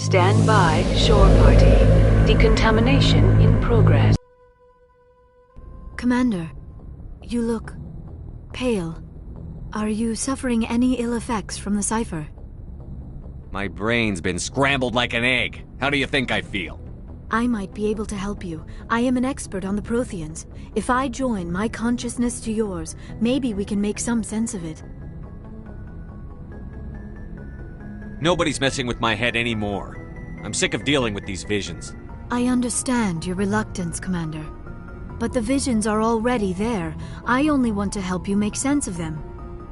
Stand by, shore party. Decontamination in progress. Commander, you look pale. Are you suffering any ill effects from the cipher? My brain's been scrambled like an egg. How do you think I feel? I might be able to help you. I am an expert on the Protheans. If I join my consciousness to yours, maybe we can make some sense of it. Nobody's messing with my head anymore. I'm sick of dealing with these visions. I understand your reluctance, Commander. But the visions are already there. I only want to help you make sense of them.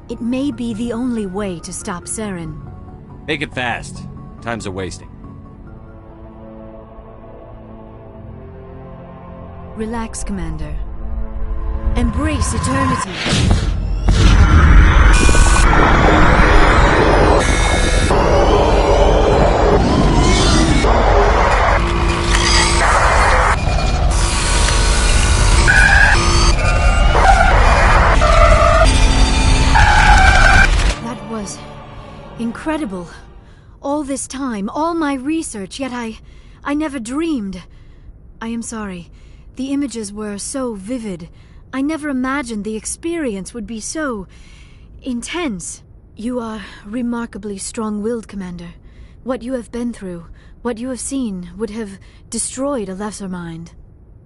It may be the only way to stop Saren. Make it fast. Time's a-wasting. Relax, Commander. Embrace eternity. That was incredible. All this time, all my research, yet I never dreamed. I am sorry. The images were so vivid. I never imagined the experience would be so intense. You are remarkably strong-willed, Commander. What you have been through, what you have seen, would have destroyed a lesser mind.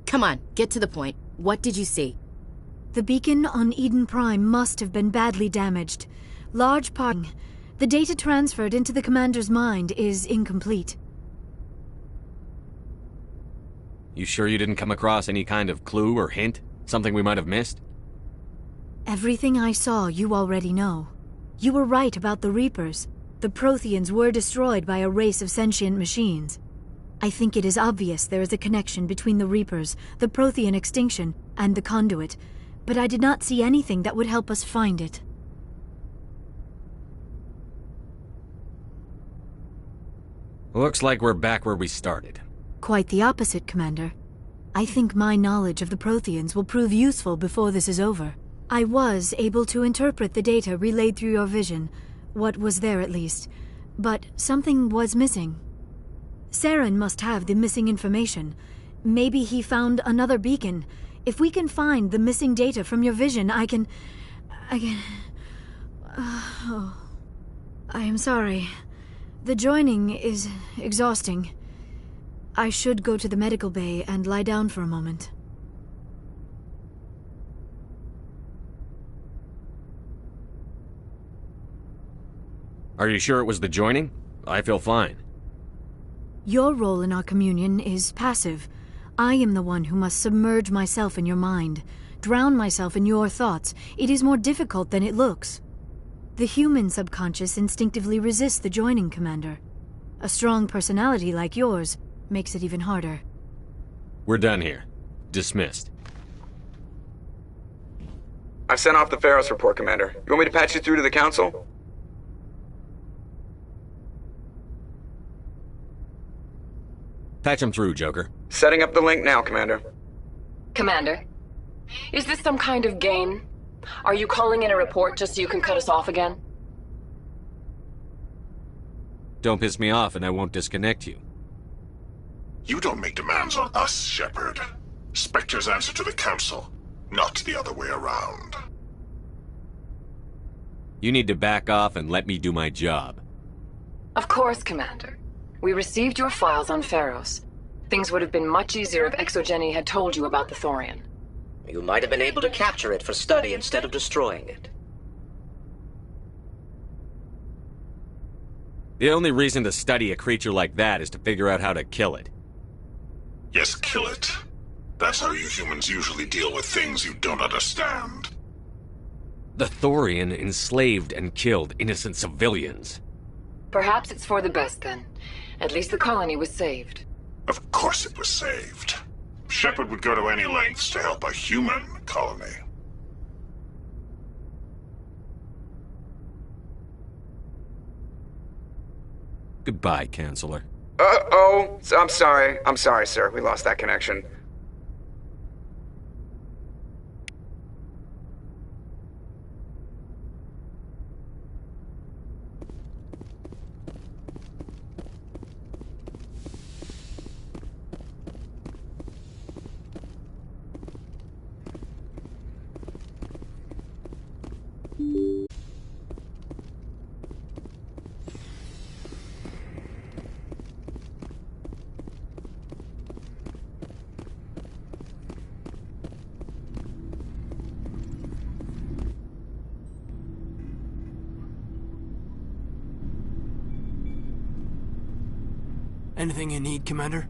Come on, get to the point. What did you see? The beacon on Eden Prime must have been badly damaged. Large part. The data transferred into the Commander's mind is incomplete. You sure you didn't come across any kind of clue or hint? Something we might have missed? Everything I saw you already know. You were right about the Reapers. The Protheans were destroyed by a race of sentient machines. I think it is obvious there is a connection between the Reapers, the Prothean extinction, and the Conduit, but I did not see anything that would help us find it. Looks like we're back where we started. Quite the opposite, Commander. I think my knowledge of the Protheans will prove useful before this is over. I was able to interpret the data relayed through your vision, what was there at least, but something was missing. Saren must have the missing information. Maybe he found another beacon. If we can find the missing data from your vision, I can... I am sorry. The joining is exhausting. I should go to the medical bay and lie down for a moment. Are you sure it was the joining? I feel fine. Your role in our communion is passive. I am the one who must submerge myself in your mind, drown myself in your thoughts. It is more difficult than it looks. The human subconscious instinctively resists the joining, Commander. A strong personality like yours makes it even harder. We're done here. Dismissed. I've sent off the Pharos report, Commander. You want me to patch you through to the Council? Patch him through, Joker. Setting up the link now, Commander. Commander, is this some kind of game? Are you calling in a report just so you can cut us off again? Don't piss me off and I won't disconnect you. You don't make demands on us, Shepard. Spectres answer to the Council, not the other way around. You need to back off and let me do my job. Of course, Commander. We received your files on Pharos. Things would have been much easier if Exogeny had told you about the Thorian. You might have been able to capture it for study instead of destroying it. The only reason to study a creature like that is to figure out how to kill it. Yes, kill it. That's how you humans usually deal with things you don't understand. The Thorian enslaved and killed innocent civilians. Perhaps it's for the best then. At least the colony was saved. Of course it was saved. Shepard would go to any lengths to help a human colony. Goodbye, Counselor. Uh-oh. I'm sorry. I'm sorry, sir. We lost that connection. Anything you need, Commander?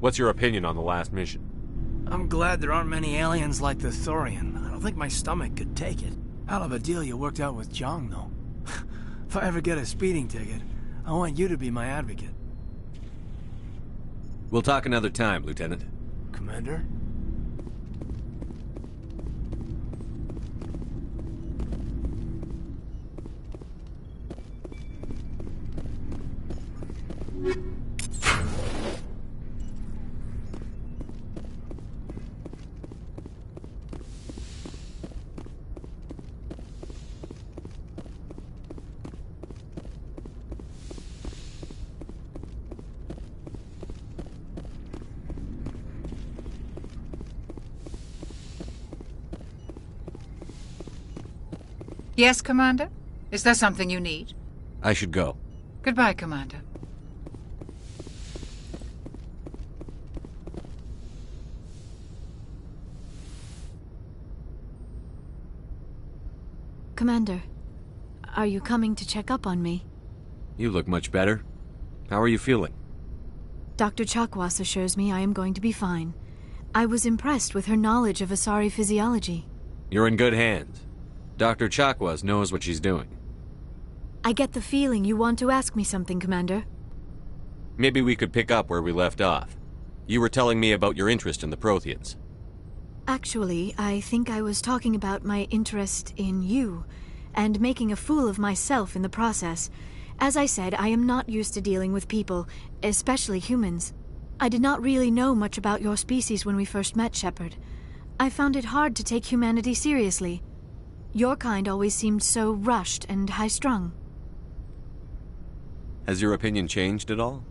What's your opinion on the last mission? I'm glad there aren't many aliens like the Thorian. I don't think my stomach could take it. Hell of a deal you worked out with Jong, though. If I ever get a speeding ticket, I want you to be my advocate. We'll talk another time, Lieutenant. Commander? Yes, Commander? Is there something you need? I should go. Goodbye, Commander. Commander, are you coming to check up on me? You look much better. How are you feeling? Dr. Chakwas assures me I am going to be fine. I was impressed with her knowledge of Asari physiology. You're in good hands. Dr. Chakwas knows what she's doing. I get the feeling you want to ask me something, Commander. Maybe we could pick up where we left off. You were telling me about your interest in the Protheans. Actually, I think I was talking about my interest in you, and making a fool of myself in the process. As I said, I am not used to dealing with people, especially humans. I did not really know much about your species when we first met, Shepard. I found it hard to take humanity seriously. Your kind always seemed so rushed and high-strung. Has your opinion changed at all?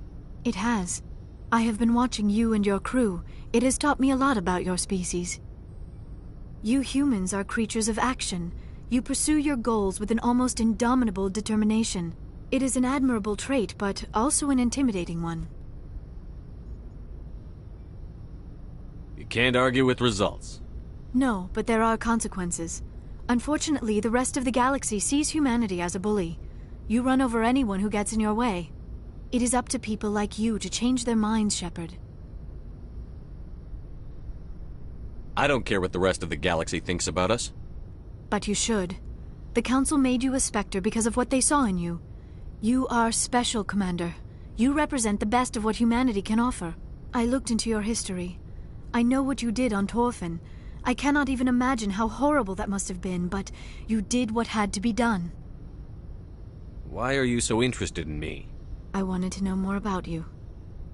It has. I have been watching you and your crew. It has taught me a lot about your species. You humans are creatures of action. You pursue your goals with an almost indomitable determination. It is an admirable trait, but also an intimidating one. You can't argue with results. No, but there are consequences. Unfortunately, the rest of the galaxy sees humanity as a bully. You run over anyone who gets in your way. It is up to people like you to change their minds, Shepard. I don't care what the rest of the galaxy thinks about us. But you should. The Council made you a Spectre because of what they saw in you. You are special, Commander. You represent the best of what humanity can offer. I looked into your history. I know what you did on Torfin. I cannot even imagine how horrible that must have been, but you did what had to be done. Why are you so interested in me? I wanted to know more about you.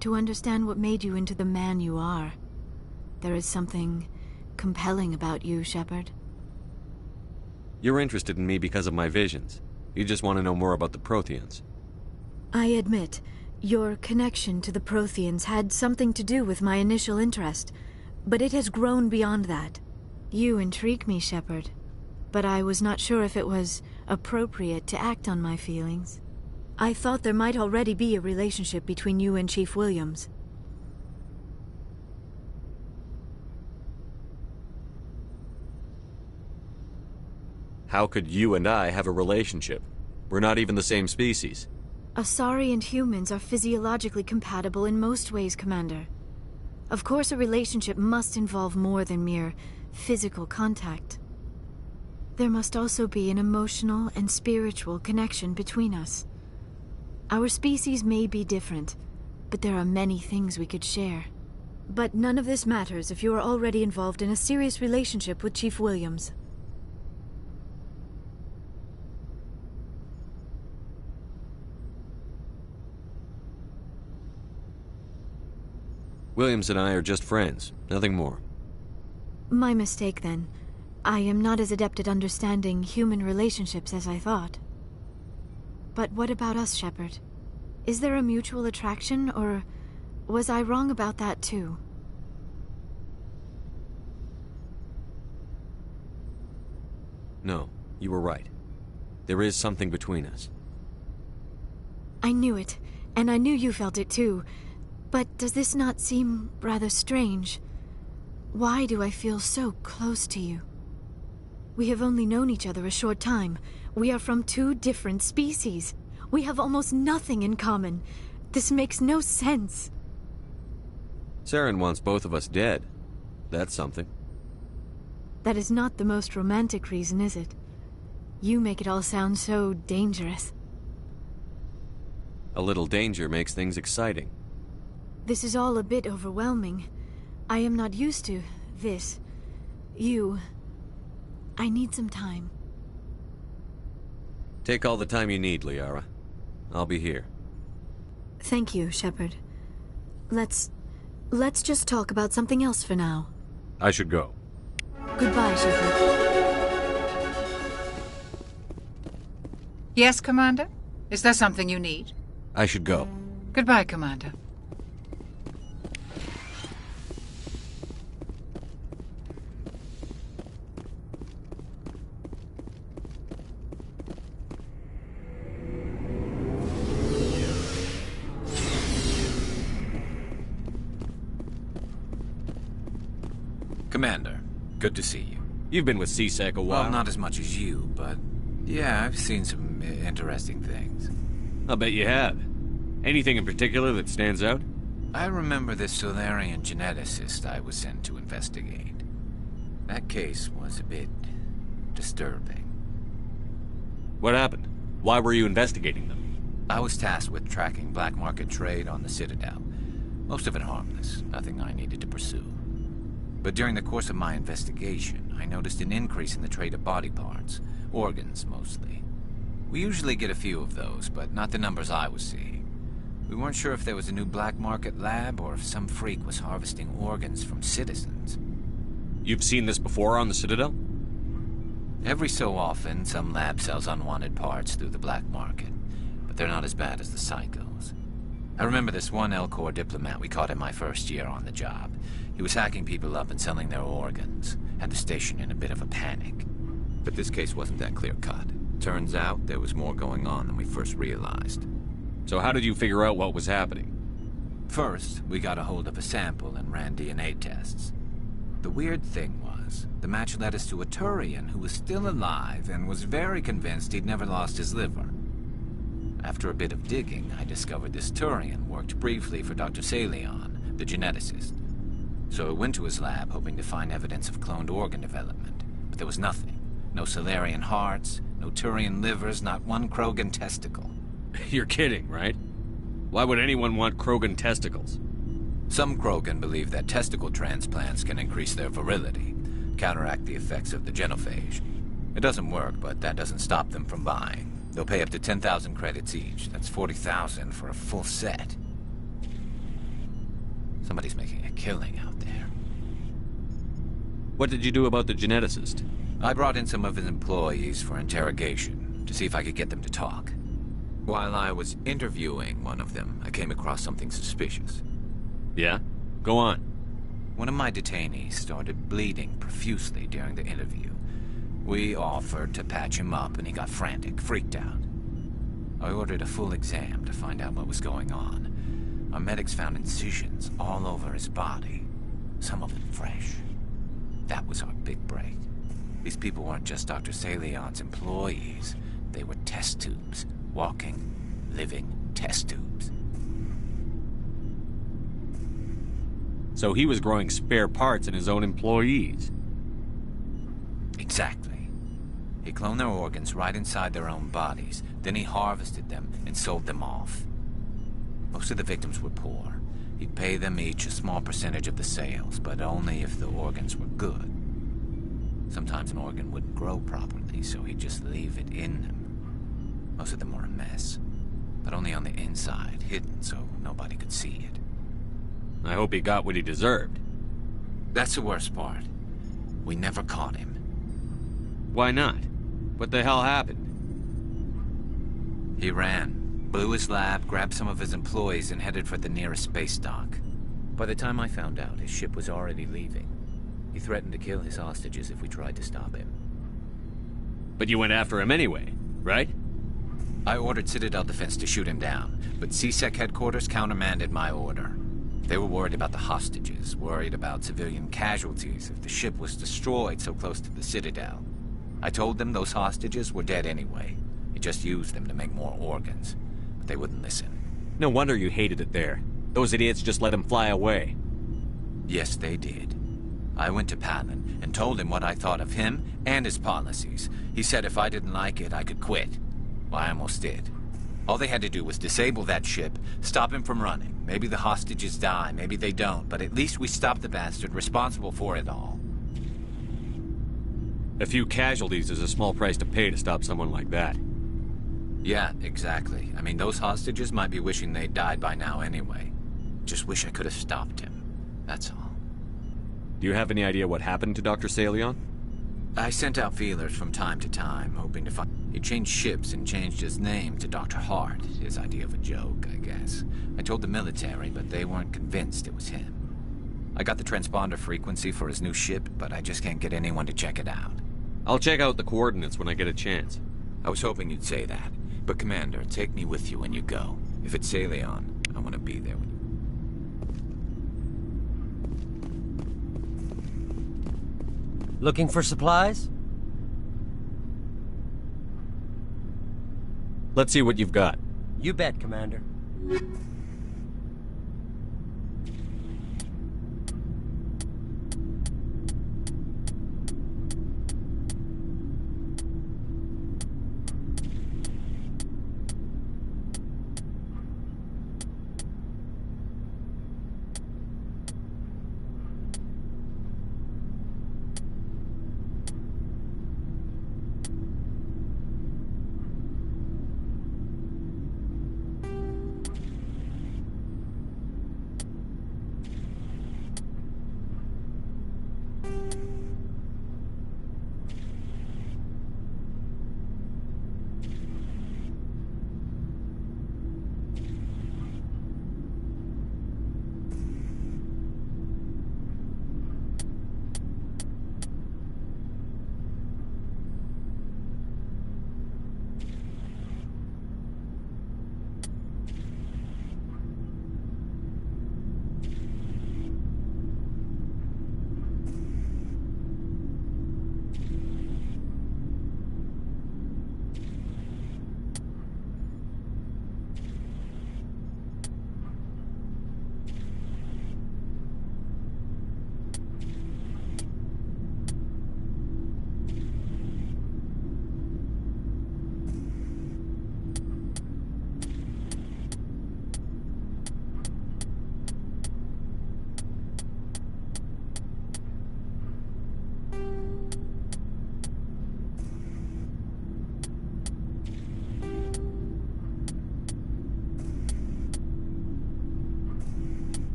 To understand what made you into the man you are. There is something compelling about you, Shepard. You're interested in me because of my visions. You just want to know more about the Protheans. I admit, your connection to the Protheans had something to do with my initial interest. But it has grown beyond that. You intrigue me, Shepard. But I was not sure if it was appropriate to act on my feelings. I thought there might already be a relationship between you and Chief Williams. How could you and I have a relationship? We're not even the same species. Asari and humans are physiologically compatible in most ways, Commander. Of course, a relationship must involve more than mere physical contact. There must also be an emotional and spiritual connection between us. Our species may be different, but there are many things we could share. But none of this matters if you are already involved in a serious relationship with Chief Williams. Williams and I are just friends, nothing more. My mistake, then. I am not as adept at understanding human relationships as I thought. But what about us, Shepard? Is there a mutual attraction, or Was I wrong about that too? No, you were right. There is something between us. I knew it, and I knew you felt it too. But does this not seem rather strange? Why do I feel so close to you? We have only known each other a short time. We are from two different species. We have almost nothing in common. This makes no sense. Saren wants both of us dead. That's something. That is not the most romantic reason, is it? You make it all sound so dangerous. A little danger makes things exciting. This is all a bit overwhelming. I am not used to this. You. I need some time. Take all the time you need, Liara. I'll be here. Thank you, Shepard. Let's just talk about something else for now. I should go. Goodbye, Shepard. Yes, Commander? Is there something you need? I should go. Goodbye, Commander. Commander, good to see you. You've been with CSEC a while. Well, not as much as you, but yeah, I've seen some interesting things. I'll bet you have. Anything in particular that stands out? I remember this Solarian geneticist I was sent to investigate. That case was a bit disturbing. What happened? Why were you investigating them? I was tasked with tracking black market trade on the Citadel. Most of it harmless, nothing I needed to pursue. But during the course of my investigation, I noticed an increase in the trade of body parts, organs mostly. We usually get a few of those, but not the numbers I was seeing. We weren't sure if there was a new black market lab or if some freak was harvesting organs from citizens. You've seen this before on the Citadel? Every so often, some lab sells unwanted parts through the black market, but they're not as bad as the psychos. I remember this one L-Corps diplomat we caught in my first year on the job. He was hacking people up and selling their organs. Had the station in a bit of a panic. But this case wasn't that clear-cut. Turns out there was more going on than we first realized. So how did you figure out what was happening? First, we got a hold of a sample and ran DNA tests. The weird thing was, the match led us to a Turian who was still alive and was very convinced he'd never lost his liver. After a bit of digging, I discovered this Turian worked briefly for Dr. Salion, the geneticist. So I went to his lab hoping to find evidence of cloned organ development, but there was nothing. No Solarian hearts, no Turian livers, not one Krogan testicle. You're kidding, right? Why would anyone want Krogan testicles? Some Krogan believe that testicle transplants can increase their virility, counteract the effects of the genophage. It doesn't work, but that doesn't stop them from buying. They'll pay up to 10,000 credits each. That's 40,000 for a full set. Somebody's making a killing out there. What did you do about the geneticist? I brought in some of his employees for interrogation, to see if I could get them to talk. While I was interviewing one of them, I came across something suspicious. Yeah? Go on. One of my detainees started bleeding profusely during the interview. We offered to patch him up, and he got frantic, freaked out. I ordered a full exam to find out what was going on. Our medics found incisions all over his body, some of them fresh. That was our big break. These people weren't just Dr. Salion's employees. They were test tubes. Walking, living test tubes. So he was growing spare parts in his own employees? Exactly. He cloned their organs right inside their own bodies. Then he harvested them and sold them off. Most of the victims were poor. He'd pay them each a small percentage of the sales, but only if the organs were good. Sometimes an organ wouldn't grow properly, so he'd just leave it in them. Most of them were a mess, but only on the inside, hidden so nobody could see it. I hope he got what he deserved. That's the worst part. We never caught him. Why not? What the hell happened? He ran. Blew his lab, grabbed some of his employees, and headed for the nearest space dock. By the time I found out, his ship was already leaving. He threatened to kill his hostages if we tried to stop him. But you went after him anyway, right? I ordered Citadel Defense to shoot him down, but CSEC headquarters countermanded my order. They were worried about the hostages, worried about civilian casualties if the ship was destroyed so close to the Citadel. I told them those hostages were dead anyway. He just used them to make more organs. But they wouldn't listen. No wonder you hated it there. Those idiots just let him fly away. Yes, they did. I went to Palin and told him what I thought of him and his policies. He said if I didn't like it, I could quit. Well, I almost did. All they had to do was disable that ship, stop him from running. Maybe the hostages die, maybe they don't, but at least we stopped the bastard responsible for it all. A few casualties is a small price to pay to stop someone like that. Yeah, exactly. I mean, those hostages might be wishing they'd died by now anyway. Just wish I could have stopped him. That's all. Do you have any idea what happened to Dr. Salion? I sent out feelers from time to time, hoping to find... He changed ships and changed his name to Dr. Hart. His idea of a joke, I guess. I told the military, but they weren't convinced it was him. I got the transponder frequency for his new ship, but I just can't get anyone to check it out. I'll check out the coordinates when I get a chance. I was hoping you'd say that. But Commander, take me with you when you go. If it's Salion, I want to be there with you. Looking for supplies? Let's see what you've got. You bet, Commander.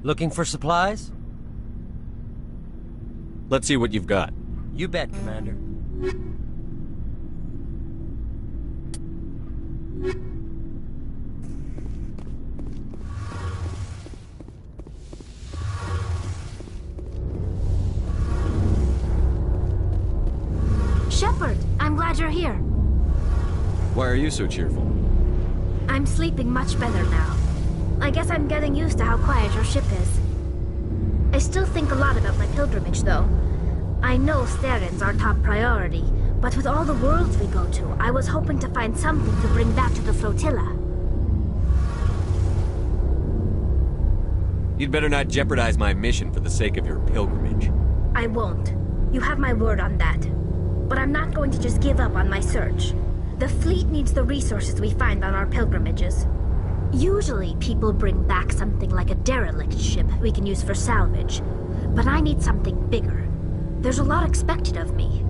Looking for supplies? Let's see what you've got. You bet, Commander. Shepard, I'm glad you're here. Why are you so cheerful? I'm sleeping much better now. I guess I'm getting used to how quiet your ship is. I still think a lot about my pilgrimage, though. I know Steren's our top priority, but with all the worlds we go to, I was hoping to find something to bring back to the flotilla. You'd better not jeopardize my mission for the sake of your pilgrimage. I won't. You have my word on that. But I'm not going to just give up on my search. The fleet needs the resources we find on our pilgrimages. Usually, people bring back something like a derelict ship we can use for salvage. But I need something bigger. There's a lot expected of me.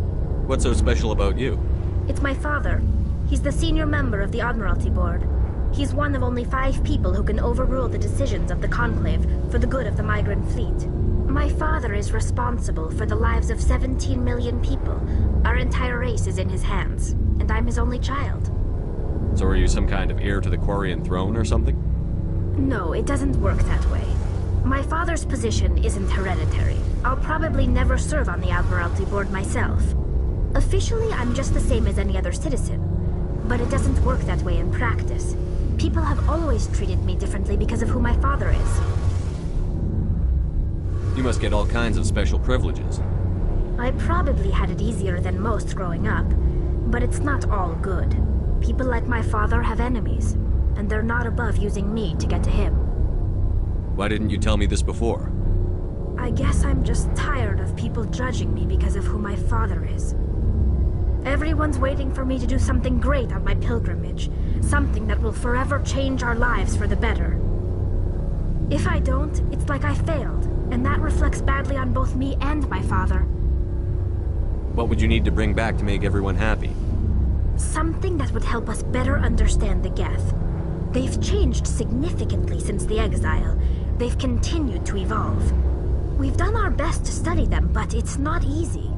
What's so special about you? It's my father. He's the senior member of the Admiralty Board. He's one of only 5 people who can overrule the decisions of the Conclave for the good of the migrant fleet. My father is responsible for the lives of 17 million people. Our entire race is in his hands, and I'm his only child. So are you some kind of heir to the Quarian throne or something? No, it doesn't work that way. My father's position isn't hereditary. I'll probably never serve on the Admiralty Board myself. Officially, I'm just the same as any other citizen. But it doesn't work that way in practice. People have always treated me differently because of who my father is. You must get all kinds of special privileges. I probably had it easier than most growing up, but it's not all good. People like my father have enemies, and they're not above using me to get to him. Why didn't you tell me this before? I guess I'm just tired of people judging me because of who my father is. Everyone's waiting for me to do something great on my pilgrimage, something that will forever change our lives for the better. If I don't, it's like I failed, and that reflects badly on both me and my father. What would you need to bring back to make everyone happy? Something that would help us better understand the Geth. They've changed significantly since the exile. They've continued to evolve. We've done our best to study them, but it's not easy.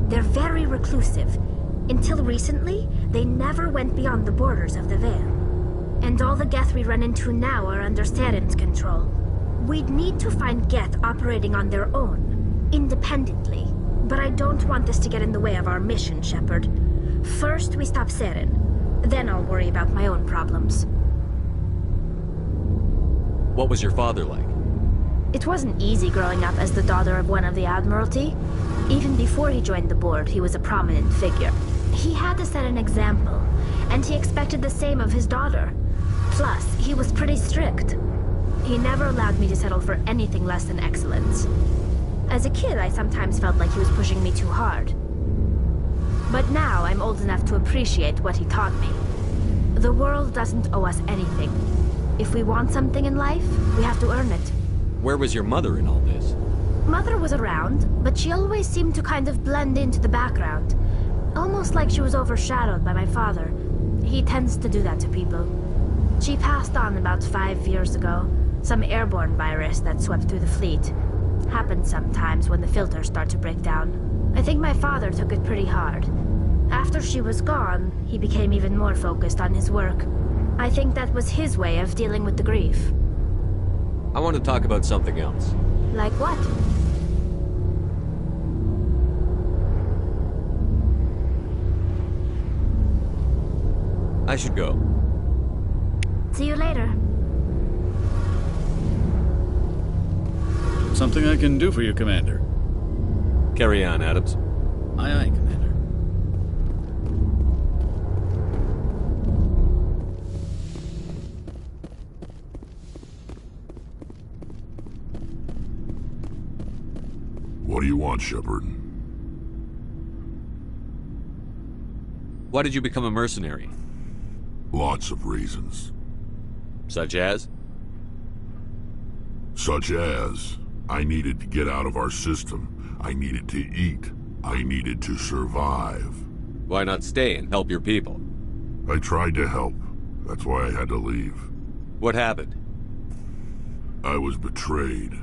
They're very reclusive. Until recently, they never went beyond the borders of the Veil. And all the Geth we run into now are under Steren's control. We'd need to find Geth operating on their own, independently. But I don't want this to get in the way of our mission, Shepard. First, we stop Seren. Then I'll worry about my own problems. What was your father like? It wasn't easy growing up as the daughter of one of the Admiralty. Even before he joined the board, he was a prominent figure. He had to set an example, and he expected the same of his daughter. Plus, he was pretty strict. He never allowed me to settle for anything less than excellence. As a kid, I sometimes felt like he was pushing me too hard. But now I'm old enough to appreciate what he taught me. The world doesn't owe us anything. If we want something in life, we have to earn it. Where was your mother in all this? Mother was around, but she always seemed to kind of blend into the background. Almost like she was overshadowed by my father. He tends to do that to people. She passed on about 5 years ago. Some airborne virus that swept through the fleet. Happens sometimes when the filters start to break down. I think my father took it pretty hard. After she was gone, he became even more focused on his work. I think that was his way of dealing with the grief. I want to talk about something else. Like what? I should go. See you later. Something I can do for you, Commander. Carry on, Adams. Aye, aye, Commander. What do you want, Shepard? Why did you become a mercenary? Lots of reasons. Such as? Such as, I needed to get out of our system. I needed to eat. I needed to survive. Why not stay and help your people? I tried to help. That's why I had to leave. What happened? I was betrayed.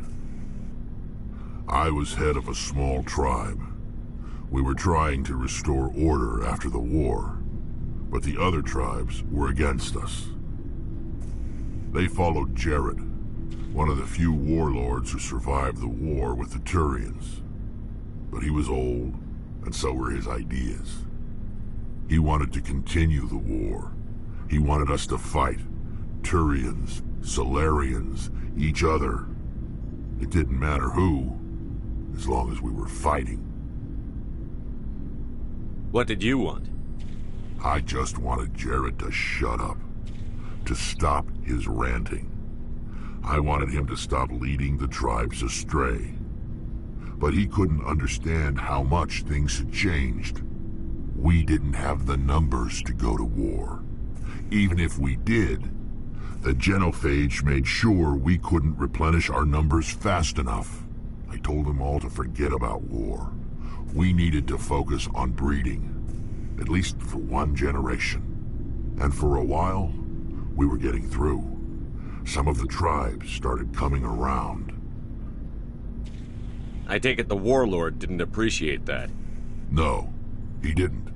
I was head of a small tribe. We were trying to restore order after the war, but the other tribes were against us. They followed Jared, one of the few warlords who survived the war with the Turians. But he was old, and so were his ideas. He wanted to continue the war. He wanted us to fight. Turians, Solarians, each other. It didn't matter who, as long as we were fighting. What did you want? I just wanted Jared to shut up, to stop his ranting. I wanted him to stop leading the tribes astray. But he couldn't understand how much things had changed. We didn't have the numbers to go to war. Even if we did, the genophage made sure we couldn't replenish our numbers fast enough. I told them all to forget about war. We needed to focus on breeding, at least for one generation. And for a while, we were getting through. Some of the tribes started coming around. I take it the warlord didn't appreciate that. No, he didn't.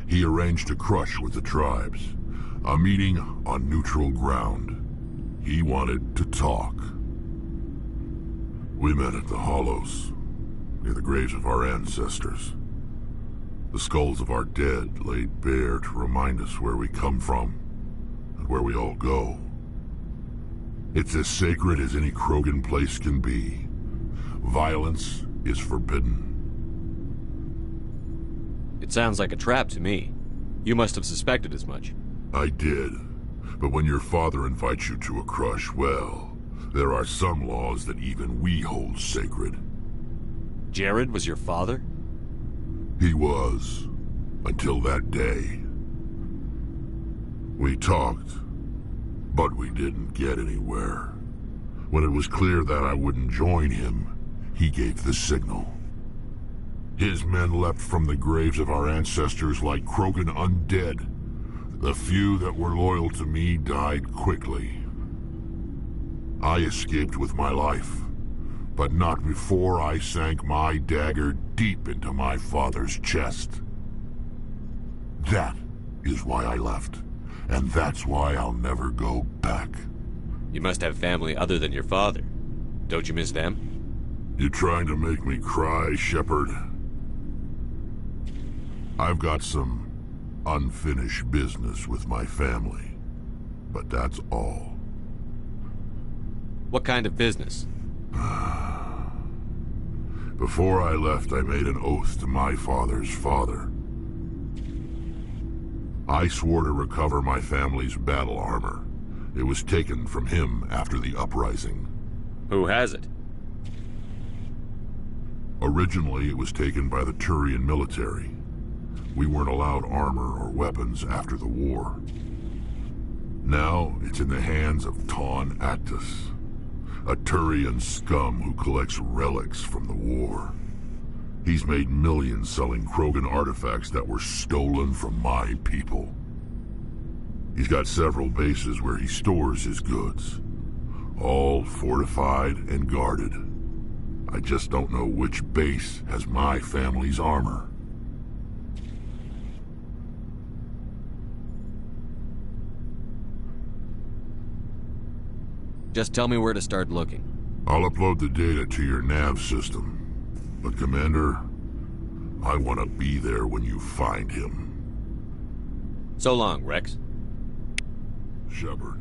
He arranged a crush with the tribes. A meeting on neutral ground. He wanted to talk. We met at the Hollows, near the graves of our ancestors. The skulls of our dead laid bare to remind us where we come from, and where we all go. It's as sacred as any Krogan place can be. Violence is forbidden. It sounds like a trap to me. You must have suspected as much. I did. But when your father invites you to a crush, well, there are some laws that even we hold sacred. Jared was your father? He was. Until that day. We talked, but we didn't get anywhere. When it was clear that I wouldn't join him, he gave the signal. His men leapt from the graves of our ancestors like Krogan undead. The few that were loyal to me died quickly. I escaped with my life, but not before I sank my dagger deep into my father's chest. That is why I left, and that's why I'll never go back. You must have family other than your father. Don't you miss them? You trying to make me cry, Shepard? I've got some unfinished business with my family, but that's all. What kind of business? Before I left, I made an oath to my father's father. I swore to recover my family's battle armor. It was taken from him after the uprising. Who has it? Originally, it was taken by the Turian military. We weren't allowed armor or weapons after the war. Now, it's in the hands of Taun Actus, a Turian scum who collects relics from the war. He's made millions selling Krogan artifacts that were stolen from my people. He's got several bases where he stores his goods, all fortified and guarded. I just don't know which base has my family's armor. Just tell me where to start looking. I'll upload the data to your nav system. But Commander, I want to be there when you find him. So long, Rex. Shepard.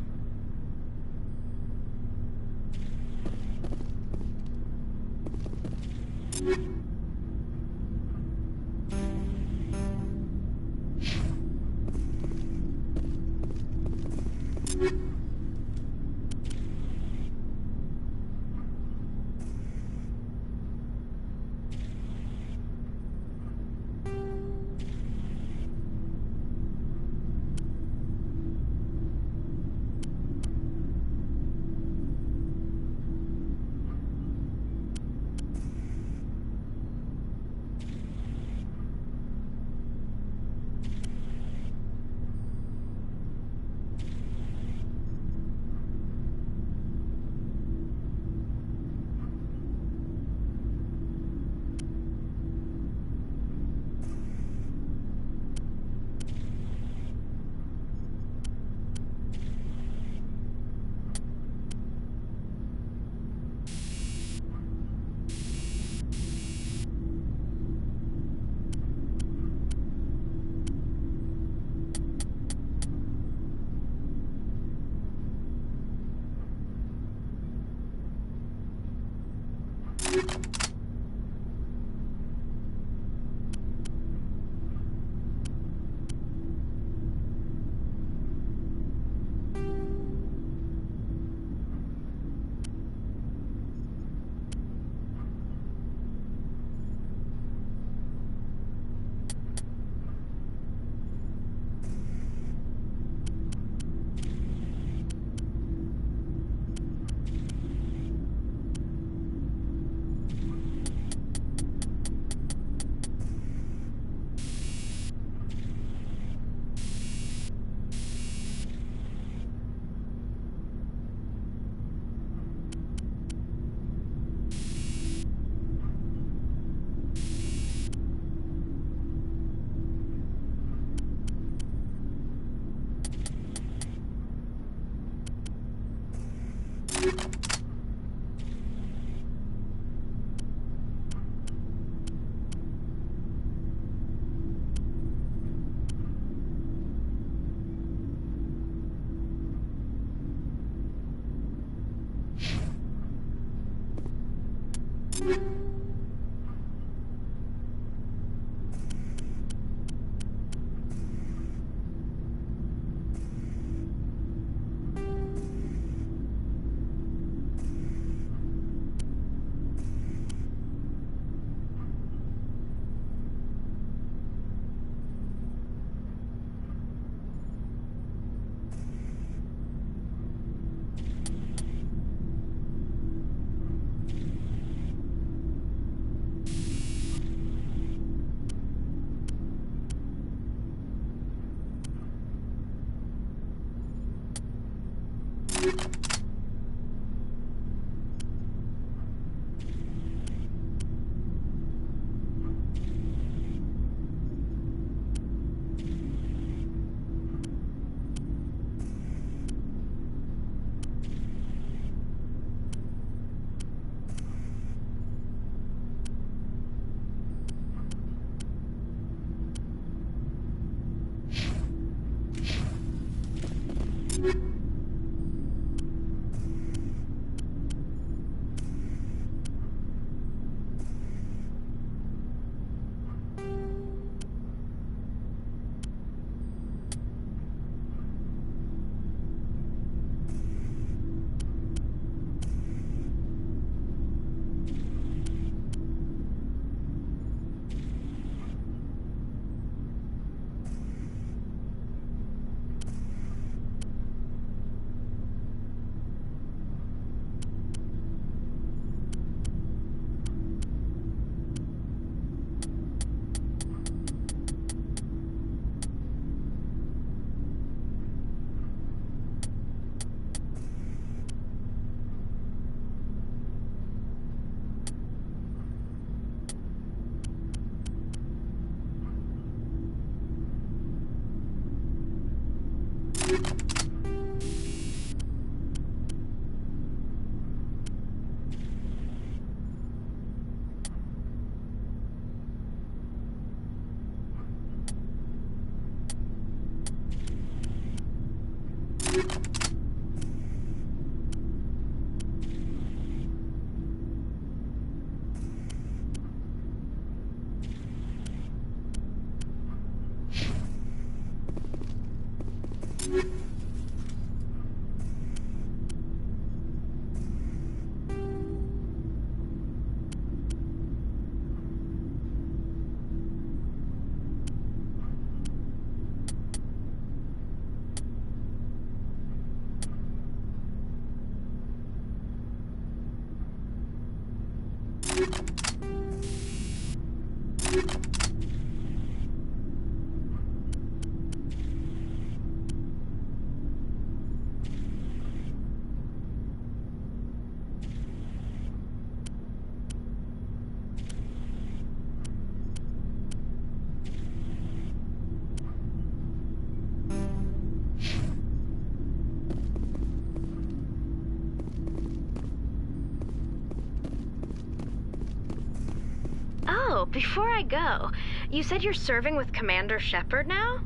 Oh, before I go, you said you're serving with Commander Shepard now?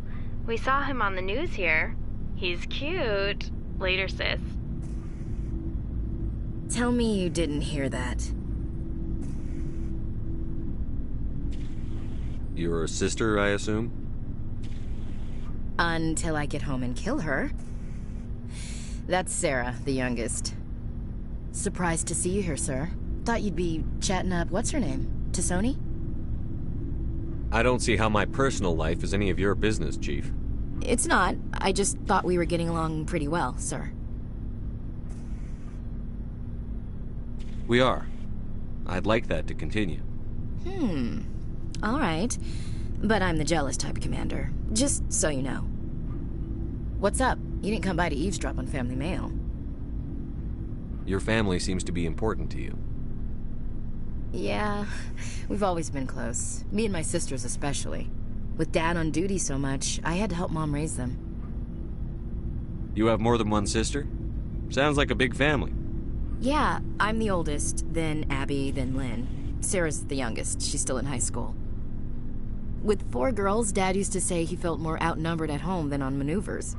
We saw him on the news here. He's cute. Later, sis. Tell me you didn't hear that. Your sister, I assume? Until I get home and kill her. That's Sarah, the youngest. Surprised to see you here, sir. Thought you'd be chatting up, what's her name? Tassoni? I don't see how my personal life is any of your business, Chief. It's not. I just thought we were getting along pretty well, sir. We are. I'd like that to continue. All right. But I'm the jealous type of commander, just so you know. What's up? You didn't come by to eavesdrop on family mail. Your family seems to be important to you. Yeah, we've always been close. Me and my sisters especially. With Dad on duty so much, I had to help Mom raise them. You have more than one sister? Sounds like a big family. Yeah, I'm the oldest, then Abby, then Lynn. Sarah's the youngest. She's still in high school. With 4 girls, Dad used to say he felt more outnumbered at home than on maneuvers.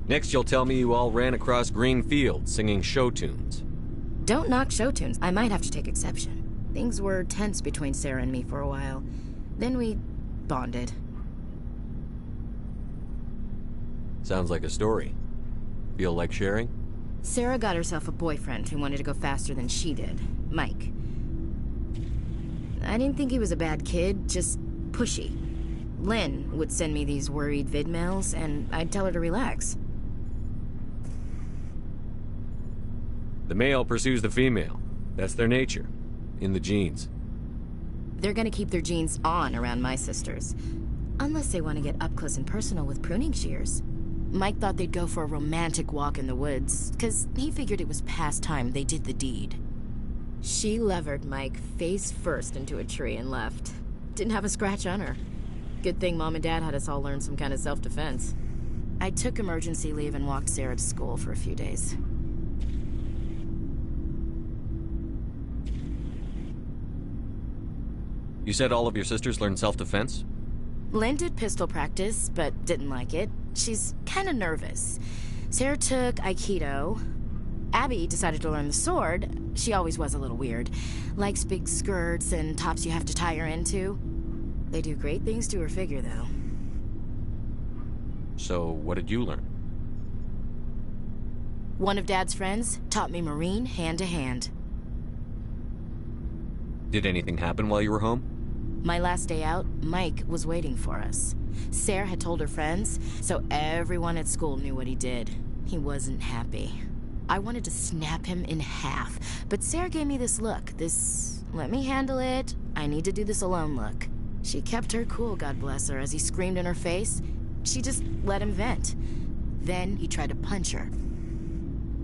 Next you'll tell me you all ran across green fields singing show tunes. Don't knock show tunes. I might have to take exception. Things were tense between Sarah and me for a while. Then we bonded. Sounds like a story. Feel like sharing? Sarah got herself a boyfriend who wanted to go faster than she did, Mike. I didn't think he was a bad kid, just pushy. Lynn would send me these worried vid mails, and I'd tell her to relax. The male pursues the female. That's their nature. In the genes. They're gonna keep their genes on around my sisters. Unless they want to get up close and personal with pruning shears. Mike thought they'd go for a romantic walk in the woods, because he figured it was past time they did the deed. She levered Mike face first into a tree and left. Didn't have a scratch on her. Good thing Mom and Dad had us all learn some kind of self-defense. I took emergency leave and walked Sarah to school for a few days. You said all of your sisters learned self-defense? Lynn did pistol practice, but didn't like it. She's kind of nervous. Sarah took Aikido. Abby decided to learn the sword. She always was a little weird. Likes big skirts and tops you have to tie her into. They do great things to her figure, though. So, what did you learn? One of Dad's friends taught me Marine hand-to-hand. Did anything happen while you were home? My last day out, Mike was waiting for us. Sarah had told her friends, so everyone at school knew what he did. He wasn't happy. I wanted to snap him in half, but Sarah gave me this look, this let me handle it, I need to do this alone look. She kept her cool, God bless her, as he screamed in her face. She just let him vent. Then he tried to punch her.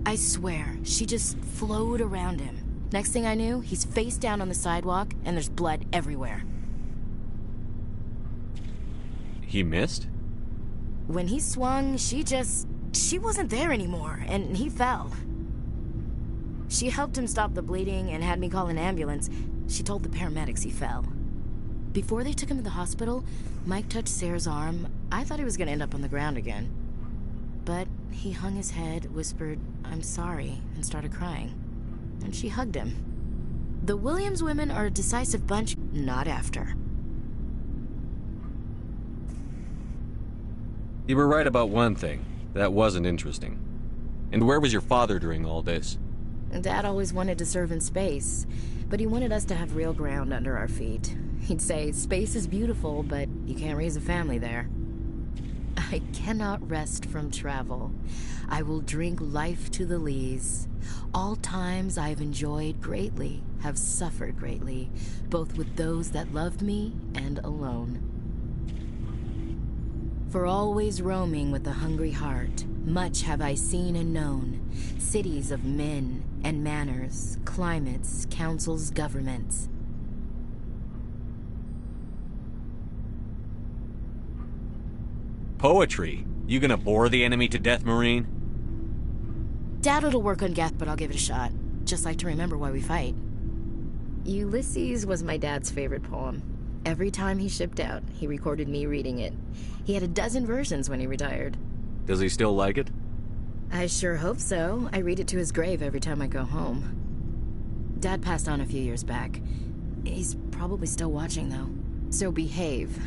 I swear, she just flowed around him. Next thing I knew, he's face down on the sidewalk, and there's blood everywhere. He missed? When he swung, she wasn't there anymore, and he fell. She helped him stop the bleeding and had me call an ambulance. She told the paramedics he fell. Before they took him to the hospital, Mike touched Sarah's arm. I thought he was gonna end up on the ground again. But he hung his head, whispered, "I'm sorry," and started crying. And she hugged him. The Williams women are a decisive bunch, not after. You were right about one thing. That wasn't interesting. And where was your father during all this? Dad always wanted to serve in space, but he wanted us to have real ground under our feet. He'd say, space is beautiful, but you can't raise a family there. I cannot rest from travel. I will drink life to the lees. All times I have enjoyed greatly, have suffered greatly, both with those that loved me and alone. For always roaming with a hungry heart, much have I seen and known, cities of men and manners, climates, councils, governments. Poetry? You gonna bore the enemy to death, Marine? Dad'll work on Geth, but I'll give it a shot. Just like to remember why we fight. Ulysses was my dad's favorite poem. Every time he shipped out, he recorded me reading it. He had a dozen versions when he retired. Does he still like it? I sure hope so. I read it to his grave every time I go home. Dad passed on a few years back. He's probably still watching, though. So behave.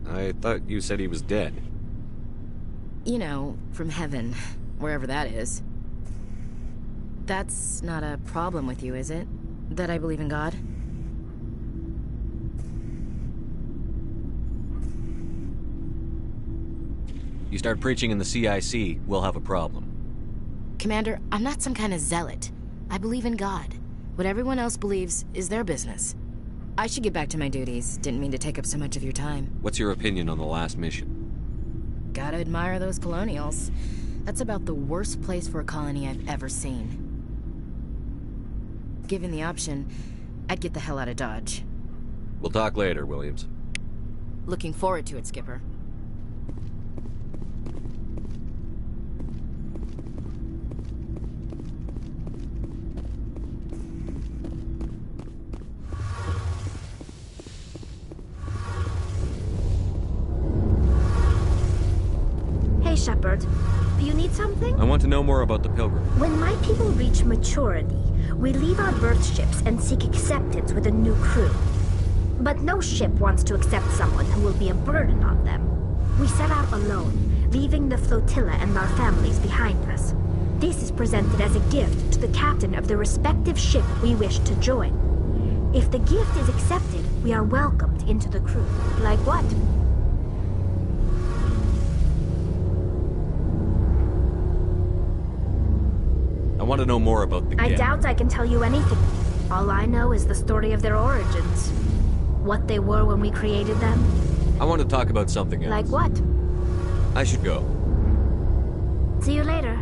I thought you said he was dead. You know, from heaven, wherever that is. That's not a problem with you, is it? That I believe in God? You start preaching in the CIC, we'll have a problem. Commander, I'm not some kind of zealot. I believe in God. What everyone else believes is their business. I should get back to my duties. Didn't mean to take up so much of your time. What's your opinion on the last mission? Gotta admire those colonials. That's about the worst place for a colony I've ever seen. Given the option, I'd get the hell out of Dodge. We'll talk later, Williams. Looking forward to it, Skipper. Hey, Shepard. Do you need something? I want to know more about the Pilgrim. When my people reach maturity, we leave our birth ships and seek acceptance with a new crew. But no ship wants to accept someone who will be a burden on them. We set out alone, leaving the flotilla and our families behind us. This is presented as a gift to the captain of the respective ship we wish to join. If the gift is accepted, we are welcomed into the crew. Like what? I want to know more about the I Geth. doubt I can tell you anything. All I know is the story of their origins. What they were when we created them. I want to talk about something else. Like what? I should go. See you later.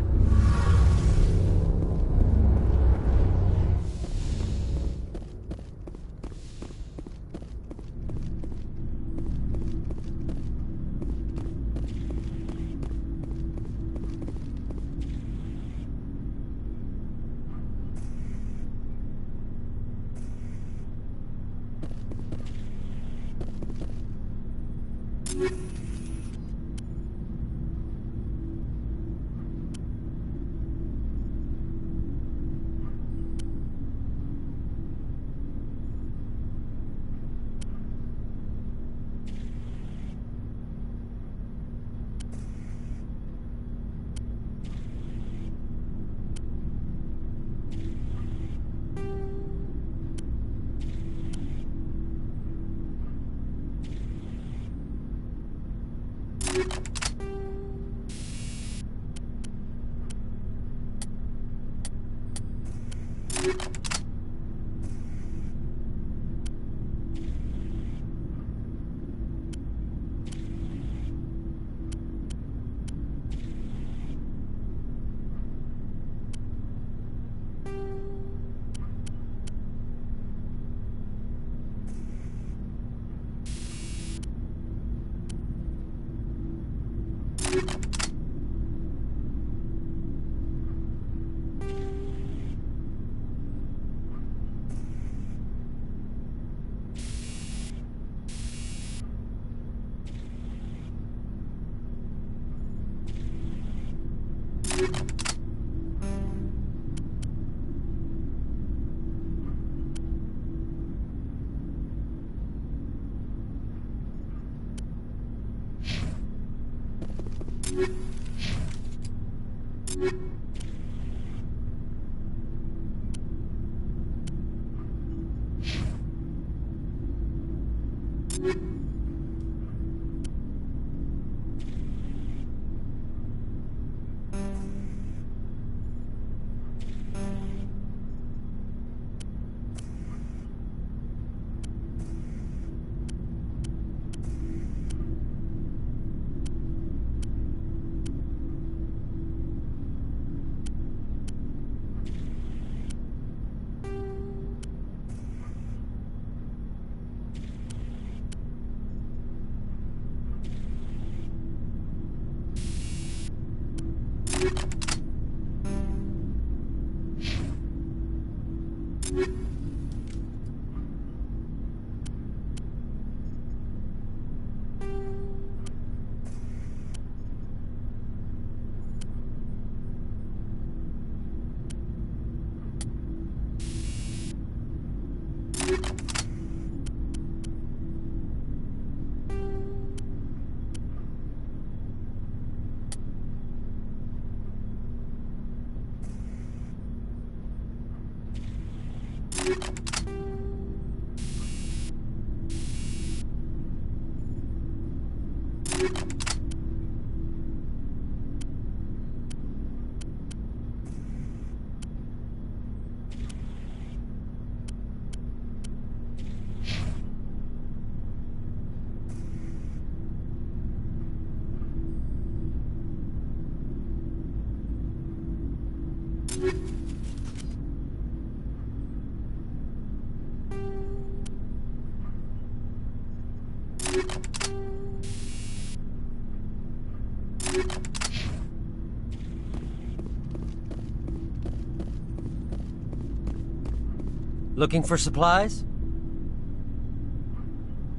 Looking for supplies?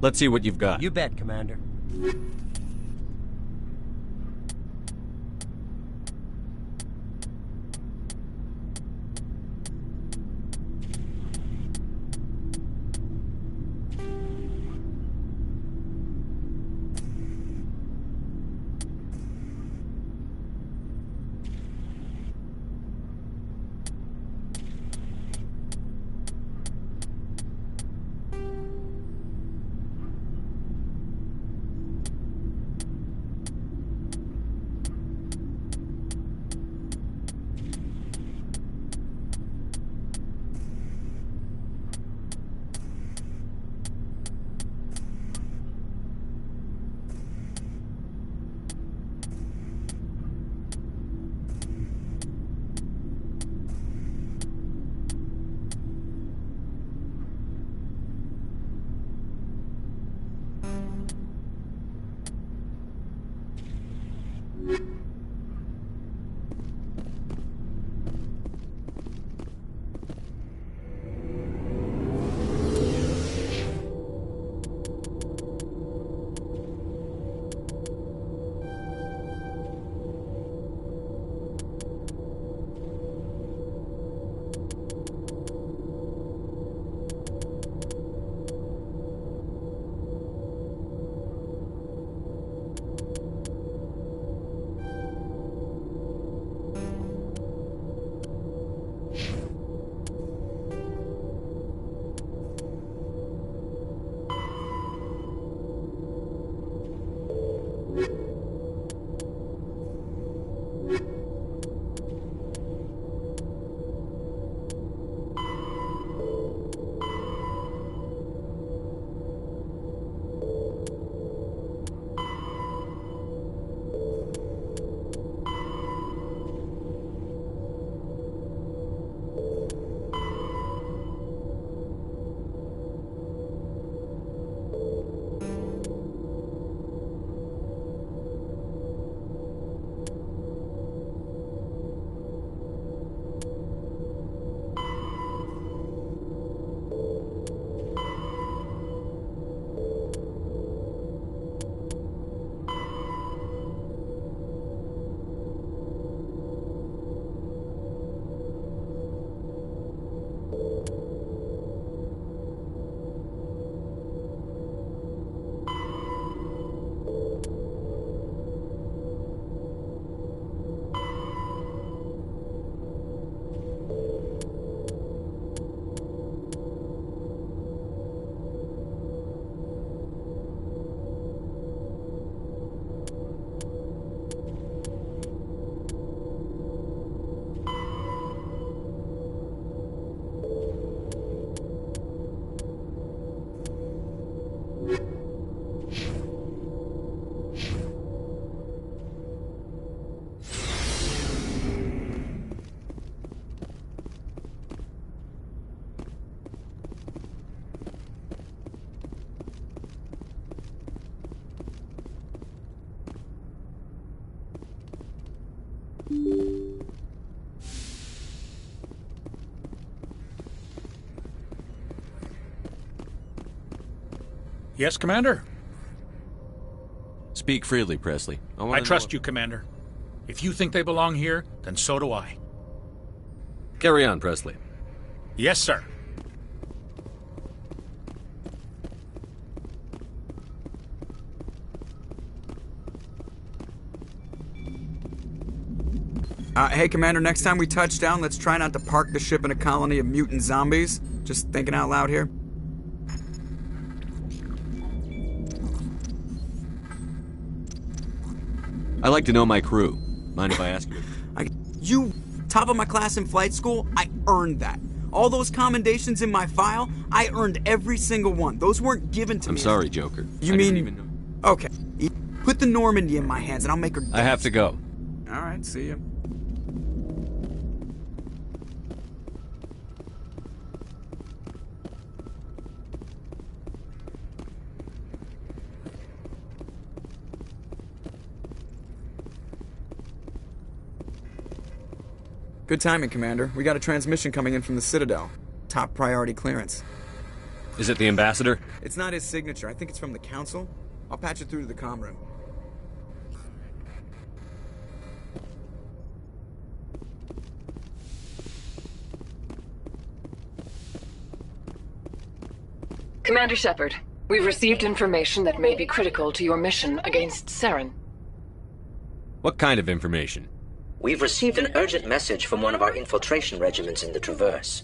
Let's see what you've got. You bet, Commander. Yes, Commander? Speak freely, Presley. I trust you, Commander. If you think they belong here, then so do I. Carry on, Presley. Yes, sir. Hey, Commander, next time we touch down, let's try not to park the ship in a colony of mutant zombies. Just thinking out loud here. I like to know my crew. Mind if I ask you? You, top of my class in flight school, I earned that. All those commendations in my file, I earned every single one. Those weren't given to me. I'm sorry, Joker. You I mean... didn't even know. Okay. Put the Normandy in my hands and I'll make her dance. I have to go. All right, see ya. Good timing, Commander. We got a transmission coming in from the Citadel. Top priority clearance. Is it the ambassador? It's not his signature. I think it's from the Council. I'll patch it through to the comm room. Commander Shepard, we've received information that may be critical to your mission against Saren. What kind of information? We've received an urgent message from one of our infiltration regiments in the Traverse.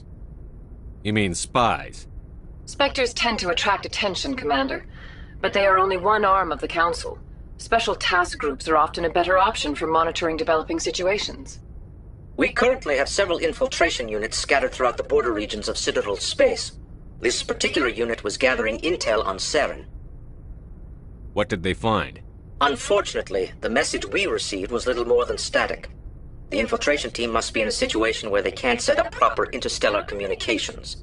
You mean spies? Spectres tend to attract attention, Commander, but they are only one arm of the Council. Special task groups are often a better option for monitoring developing situations. We currently have several infiltration units scattered throughout the border regions of Citadel space. This particular unit was gathering intel on Saren. What did they find? Unfortunately, the message we received was little more than static. The infiltration team must be in a situation where they can't set up proper interstellar communications.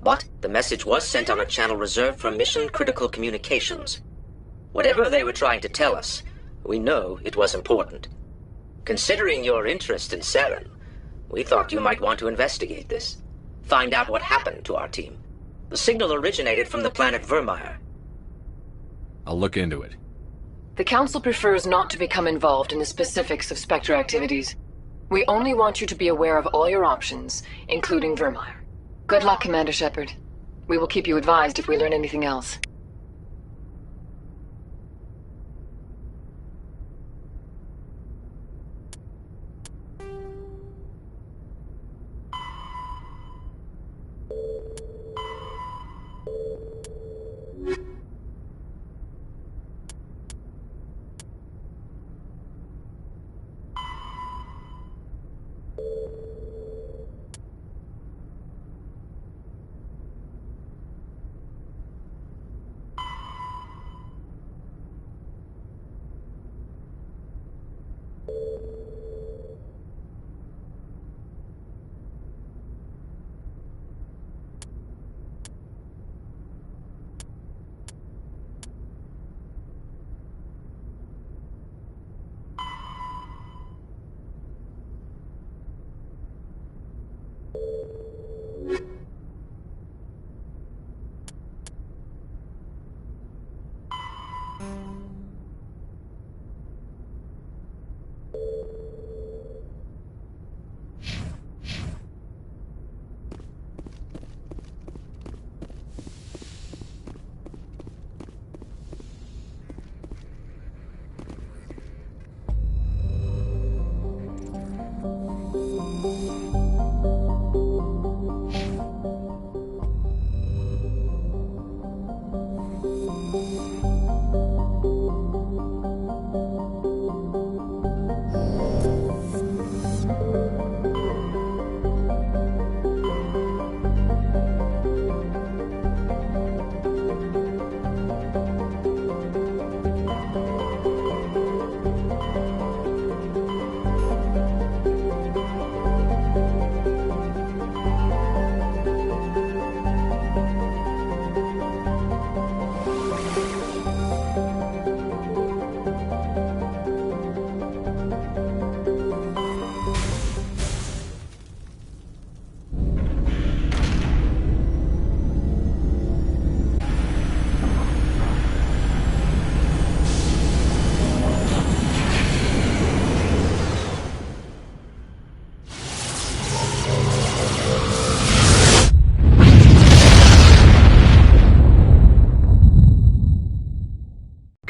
But the message was sent on a channel reserved for mission-critical communications. Whatever they were trying to tell us, we know it was important. Considering your interest in Saren, we thought you might want to investigate this. Find out what happened to our team. The signal originated from the planet Vermeer. I'll look into it. The Council prefers not to become involved in the specifics of Spectre activities. We only want you to be aware of all your options, including Vermeer. Good luck, Commander Shepard. We will keep you advised if we learn anything else.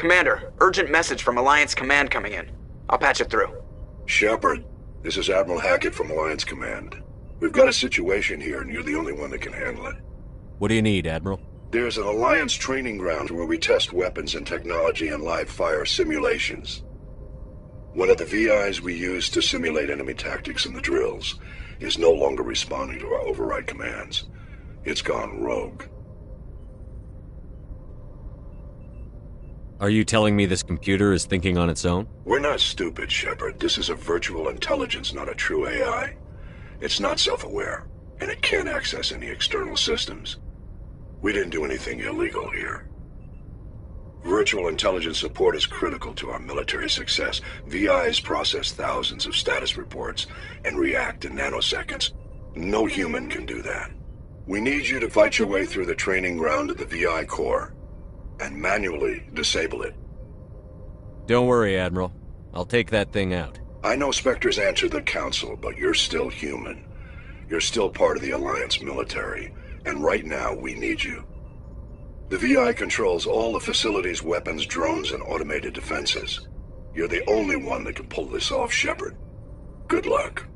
Commander, urgent message from Alliance Command coming in. I'll patch it through. Shepard, this is Admiral Hackett from Alliance Command. We've got a situation here, and you're the only one that can handle it. What do you need, Admiral? There's an Alliance training ground where we test weapons and technology in live fire simulations. One of the VIs we use to simulate enemy tactics in the drills is no longer responding to our override commands. It's gone rogue. Are you telling me this computer is thinking on its own? We're not stupid, Shepard. This is a virtual intelligence, not a true AI. It's not self-aware, and it can't access any external systems. We didn't do anything illegal here. Virtual intelligence support is critical to our military success. VIs process thousands of status reports and react in nanoseconds. No human can do that. We need you to fight your way through the training ground of the VI core and manually disable it. Don't worry, Admiral. I'll take that thing out. I know Spectres answered the Council, but you're still human. You're still part of the Alliance military, and right now we need you. The VI controls all the facility's weapons, drones, and automated defenses. You're the only one that can pull this off, Shepard. Good luck.